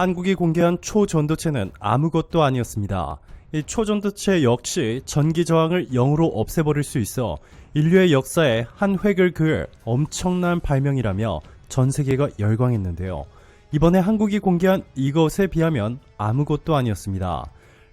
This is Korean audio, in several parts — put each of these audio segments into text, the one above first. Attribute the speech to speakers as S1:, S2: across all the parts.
S1: 한국이 공개한 초전도체는 아무것도 아니었습니다. 이 초전도체 역시 전기 저항을 0으로 없애버릴 수 있어 인류의 역사에 한 획을 그을 엄청난 발명이라며 전 세계가 열광했는데요. 이번에 한국이 공개한 이것에 비하면 아무것도 아니었습니다.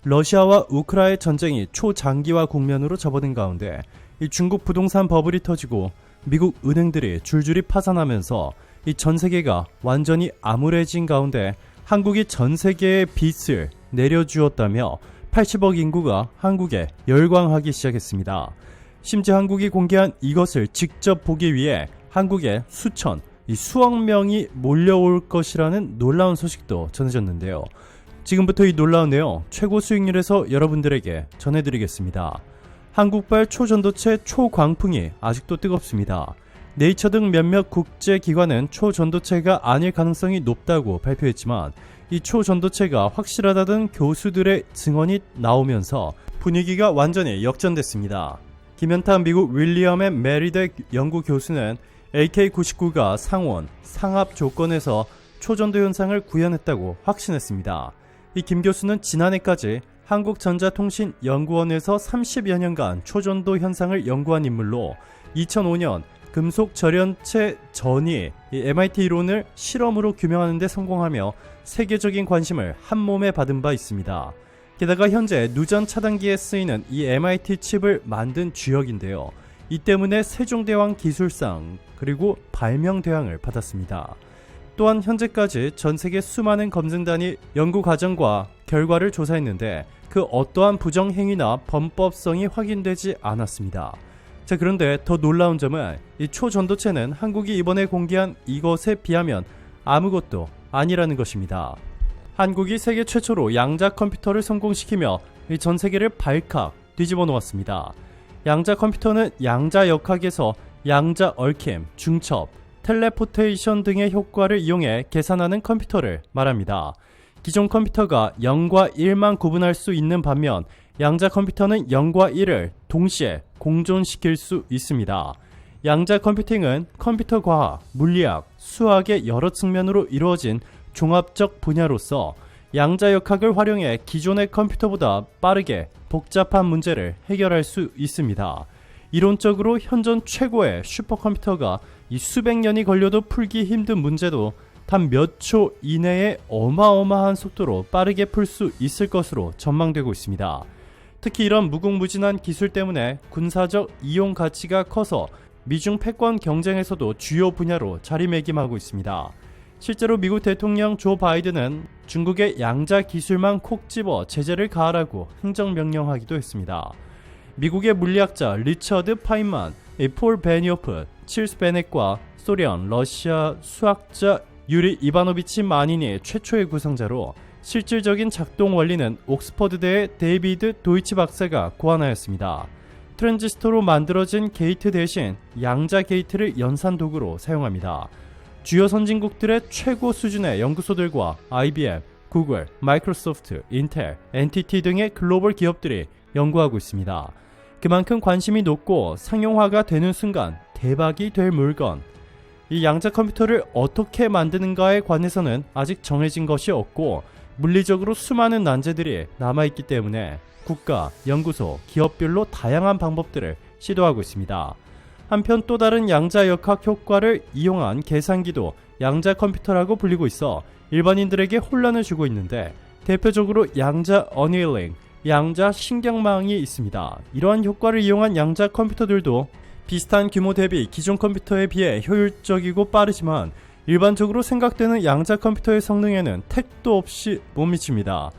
S1: 러시아와 우크라이나의 전쟁이 초장기화 국면으로 접어든 가운데 이 중국 부동산 버블이 터지고 미국 은행들이 줄줄이 파산하면서 이 전 세계가 완전히 암울해진 가운데 한국이 전 세계의 빚을 내려주었다며 80억 인구가 한국에 열광하기 시작했습니다. 심지어 한국이 공개한 이것을 직접 보기 위해 한국에 수천, 수억 명이 몰려올 것이라는 놀라운 소식도 전해졌는데요. 지금부터 이 놀라운 내용 최고 수익률에서 여러분들에게 전해드리겠습니다. 한국발 초전도체 초광풍이 아직도 뜨겁습니다. 네이처 등 몇몇 국제기관은 초전도체가 아닐 가능성이 높다고 발표했지만 이 초전도체가 확실하다던 교수들의 증언이 나오면서 분위기가 완전히 역전됐습니다. 김현탁 미국 윌리엄 앤 메리대 연구 교수는 AK-99가 상온, 상압 조건에서 초전도 현상을 구현했다고 확신했습니다. 이 김 교수는 지난해까지 한국전자통신연구원에서 30여 년간 초전도 현상을 연구한 인물로 2005년 금속 절연체 전이 MIT 이론을 실험으로 규명하는 데 성공하며 세계적인 관심을 한몸에 받은 바 있습니다. 게다가 현재 누전 차단기에 쓰이는 이 MIT 칩을 만든 주역인데요. 이 때문에 세종대왕 기술상 그리고 발명대왕을 받았습니다. 또한 현재까지 전세계 수많은 검증단이 연구 과정과 결과를 조사했는데 그 어떠한 부정행위나 범법성이 확인되지 않았습니다. 자, 그런데 더 놀라운 점은 이 초전도체는 한국이 이번에 공개한 이것에 비하면 아무것도 아니라는 것입니다. 한국이 세계 최초로 양자 컴퓨터를 성공시키며 전 세계를 발칵 뒤집어 놓았습니다. 양자 컴퓨터는 양자 역학에서 양자 얽힘, 중첩, 텔레포테이션 등의 효과를 이용해 계산하는 컴퓨터를 말합니다. 기존 컴퓨터가 0과 1만 구분할 수 있는 반면 양자 컴퓨터는 0과 1을 동시에 공존시킬 수 있습니다. 양자 컴퓨팅은 컴퓨터 과학, 물리학, 수학의 여러 측면으로 이루어진 종합적 분야로서 양자 역학을 활용해 기존의 컴퓨터보다 빠르게 복잡한 문제를 해결할 수 있습니다. 이론적으로 현존 최고의 슈퍼컴퓨터가 이 수백 년이 걸려도 풀기 힘든 문제도 단 몇 초 이내에 어마어마한 속도로 빠르게 풀 수 있을 것으로 전망되고 있습니다. 특히 이런 무궁무진한 기술 때문에 군사적 이용 가치가 커서 미중 패권 경쟁에서도 주요 분야로 자리매김하고 있습니다. 실제로 미국 대통령 조 바이든은 중국의 양자 기술만 콕 집어 제재를 가하라고 행정명령하기도 했습니다. 미국의 물리학자 리처드 파인만, 폴 베니오프, 칠스 베넷과 소련, 러시아 수학자 유리 이바노비치 마닌이 최초의 구성자로 실질적인 작동 원리는 옥스퍼드대의 데이비드 도이치 박사가 고안하였습니다. 트랜지스터로 만들어진 게이트 대신 양자 게이트를 연산 도구로 사용합니다. 주요 선진국들의 최고 수준의 연구소들과 IBM, 구글, 마이크로소프트, 인텔, NTT 등의 글로벌 기업들이 연구하고 있습니다. 그만큼 관심이 높고 상용화가 되는 순간 대박이 될 물건. 이 양자 컴퓨터를 어떻게 만드는가에 관해서는 아직 정해진 것이 없고 물리적으로 수많은 난제들이 남아있기 때문에 국가, 연구소, 기업별로 다양한 방법들을 시도하고 있습니다. 한편 또 다른 양자 역학 효과를 이용한 계산기도 양자 컴퓨터라고 불리고 있어 일반인들에게 혼란을 주고 있는데 대표적으로 양자 어니일링, 양자 신경망이 있습니다. 이러한 효과를 이용한 양자 컴퓨터들도 비슷한 규모 대비 기존 컴퓨터에 비해 효율적이고 빠르지만 일반적으로 생각되는 양자 컴퓨터의 성능에는 택도 없이 못 미칩니다.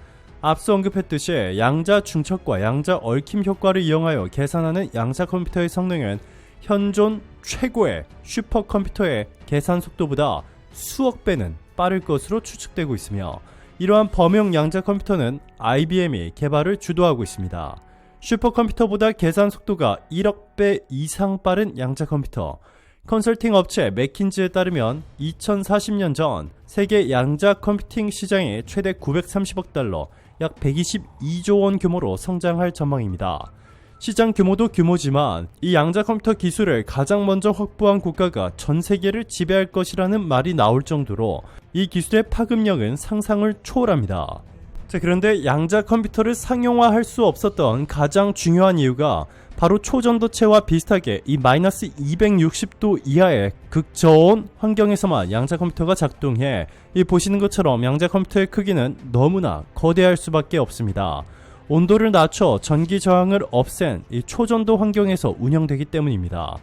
S1: 앞서 언급했듯이 양자 중첩과 양자 얽힘 효과를 이용하여 계산하는 양자 컴퓨터의 성능은 현존 최고의 슈퍼컴퓨터의 계산 속도보다 수억 배는 빠를 것으로 추측되고 있으며 이러한 범용 양자 컴퓨터는 IBM이 개발을 주도하고 있습니다. 슈퍼컴퓨터보다 계산 속도가 1억 배 이상 빠른 양자 컴퓨터. 컨설팅 업체 맥킨지에 따르면 2040년 전 세계 양자 컴퓨팅 시장이 최대 930억 달러, 약 122조 원 규모로 성장할 전망입니다. 시장 규모도 규모지만 이 양자 컴퓨터 기술을 가장 먼저 확보한 국가가 전 세계를 지배할 것이라는 말이 나올 정도로 이 기술의 파급력은 상상을 초월합니다. 자, 그런데 양자 컴퓨터를 상용화할 수 없었던 가장 중요한 이유가 바로 초전도체와 비슷하게 이 마이너스 260도 이하의 극저온 환경에서만 양자 컴퓨터가 작동해 이 보시는 것처럼 양자 컴퓨터의 크기는 너무나 거대할 수밖에 없습니다. 온도를 낮춰 전기 저항을 없앤 이 초전도 환경에서 운영되기 때문입니다.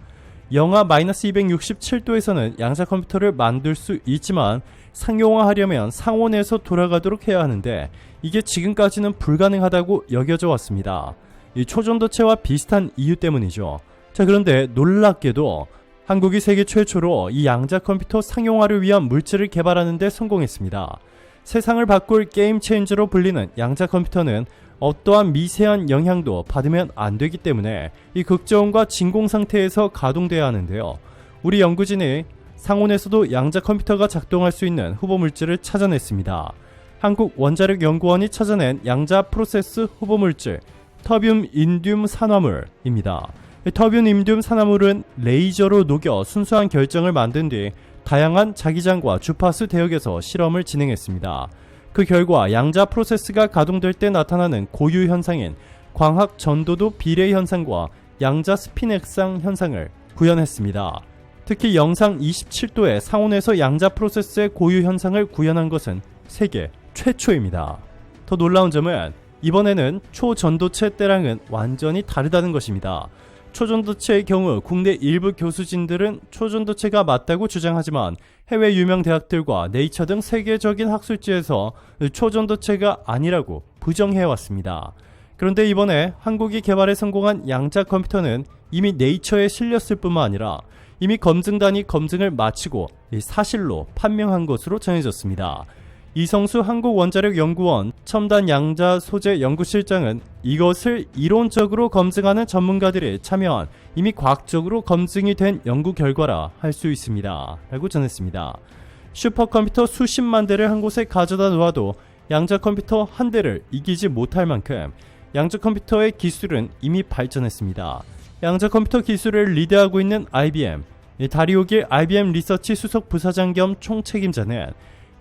S1: 영하 마이너스 267도에서는 양자 컴퓨터를 만들 수 있지만 상용화하려면 상온에서 돌아가도록 해야 하는데 이게 지금까지는 불가능하다고 여겨져 왔습니다. 이 초전도체와 비슷한 이유 때문이죠. 자, 그런데 놀랍게도 한국이 세계 최초로 이 양자 컴퓨터 상용화를 위한 물질을 개발하는 데 성공했습니다. 세상을 바꿀 게임 체인저로 불리는 양자 컴퓨터는 어떠한 미세한 영향도 받으면 안 되기 때문에 이 극저온과 진공 상태에서 가동돼야 하는데요. 우리 연구진이 상온에서도 양자 컴퓨터가 작동할 수 있는 후보 물질을 찾아냈습니다. 한국원자력연구원이 찾아낸 양자 프로세스 후보 물질 터뷴 인듐 산화물입니다. 터뷴 인듐 산화물은 레이저로 녹여 순수한 결정을 만든 뒤 다양한 자기장과 주파수 대역에서 실험을 진행했습니다. 그 결과 양자 프로세스가 가동될 때 나타나는 고유 현상인 광학 전도도 비례 현상과 양자 스핀 액상 현상을 구현했습니다. 특히 영상 27도의 상온에서 양자 프로세스의 고유 현상을 구현한 것은 세계 최초입니다. 더 놀라운 점은 이번에는 초전도체 때랑은 완전히 다르다는 것입니다. 초전도체의 경우 국내 일부 교수진들은 초전도체가 맞다고 주장하지만 해외 유명 대학들과 네이처 등 세계적인 학술지에서 초전도체가 아니라고 부정해왔습니다. 그런데 이번에 한국이 개발에 성공한 양자 컴퓨터는 이미 네이처에 실렸을 뿐만 아니라 이미 검증단이 검증을 마치고 사실로 판명한 것으로 전해졌습니다. 이성수 한국원자력연구원 첨단 양자 소재 연구실장은 이것을 이론적으로 검증하는 전문가들이 참여한 이미 과학적으로 검증이 된 연구 결과라 할 수 있습니다. 라고 전했습니다. 슈퍼컴퓨터 수십만 대를 한 곳에 가져다 놓아도 양자 컴퓨터 한 대를 이기지 못할 만큼 양자 컴퓨터의 기술은 이미 발전했습니다. 양자 컴퓨터 기술을 리드하고 있는 IBM, 다리오길 IBM 리서치 수석 부사장 겸 총책임자는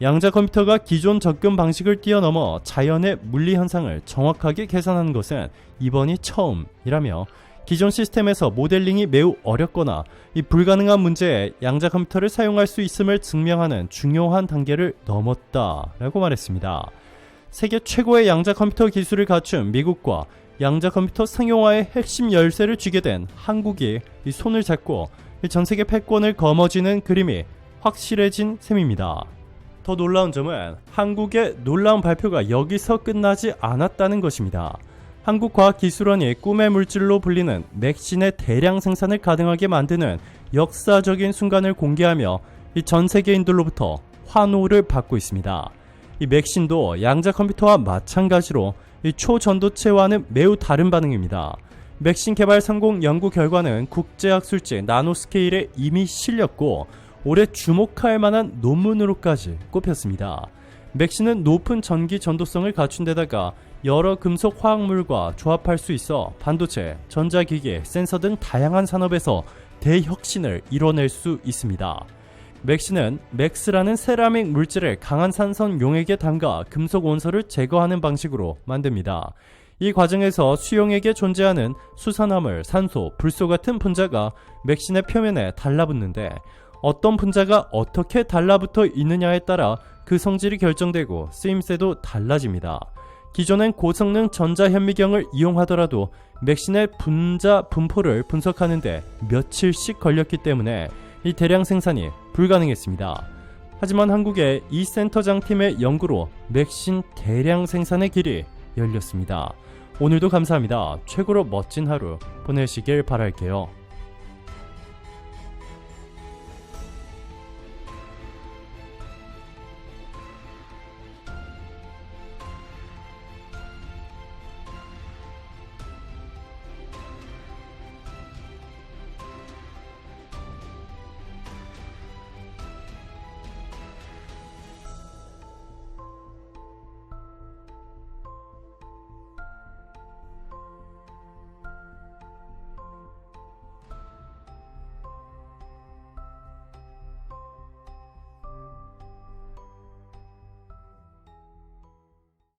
S1: 양자 컴퓨터가 기존 접근 방식을 뛰어넘어 자연의 물리 현상을 정확하게 계산하는 것은 이번이 처음이라며 기존 시스템에서 모델링이 매우 어렵거나 이 불가능한 문제에 양자 컴퓨터를 사용할 수 있음을 증명하는 중요한 단계를 넘었다라고 말했습니다. 세계 최고의 양자 컴퓨터 기술을 갖춘 미국과 양자 컴퓨터 상용화의 핵심 열쇠를 쥐게 된 한국이 이 손을 잡고 전 세계 패권을 거머쥐는 그림이 확실해진 셈입니다. 더 놀라운 점은 한국의 놀라운 발표가 여기서 끝나지 않았다는 것입니다. 한국과학기술원이 꿈의 물질로 불리는 맥신의 대량 생산을 가능하게 만드는 역사적인 순간을 공개하며 이 전 세계인들로부터 환호를 받고 있습니다. 이 맥신도 양자 컴퓨터와 마찬가지로 이 초전도체와는 매우 다른 반응입니다. 맥신 개발 성공 연구 결과는 국제학술지 나노스케일에 이미 실렸고 올해 주목할 만한 논문으로까지 꼽혔습니다. 맥신은 높은 전기 전도성을 갖춘 데다가 여러 금속 화학물과 조합할 수 있어 반도체, 전자기기, 센서 등 다양한 산업에서 대혁신을 이뤄낼 수 있습니다. 맥신은 맥스라는 세라믹 물질을 강한 산성 용액에 담가 금속 원소를 제거하는 방식으로 만듭니다. 이 과정에서 수용액에 존재하는 수산화물, 산소, 불소 같은 분자가 맥신의 표면에 달라붙는데 어떤 분자가 어떻게 달라붙어 있느냐에 따라 그 성질이 결정되고 쓰임새도 달라집니다. 기존엔 고성능 전자현미경을 이용하더라도 맥신의 분자 분포를 분석하는데 며칠씩 걸렸기 때문에 이 대량 생산이 불가능했습니다. 하지만 한국의 이 센터장 팀의 연구로 맥신 대량 생산의 길이 열렸습니다. 오늘도 감사합니다. 최고로 멋진 하루 보내시길 바랄게요.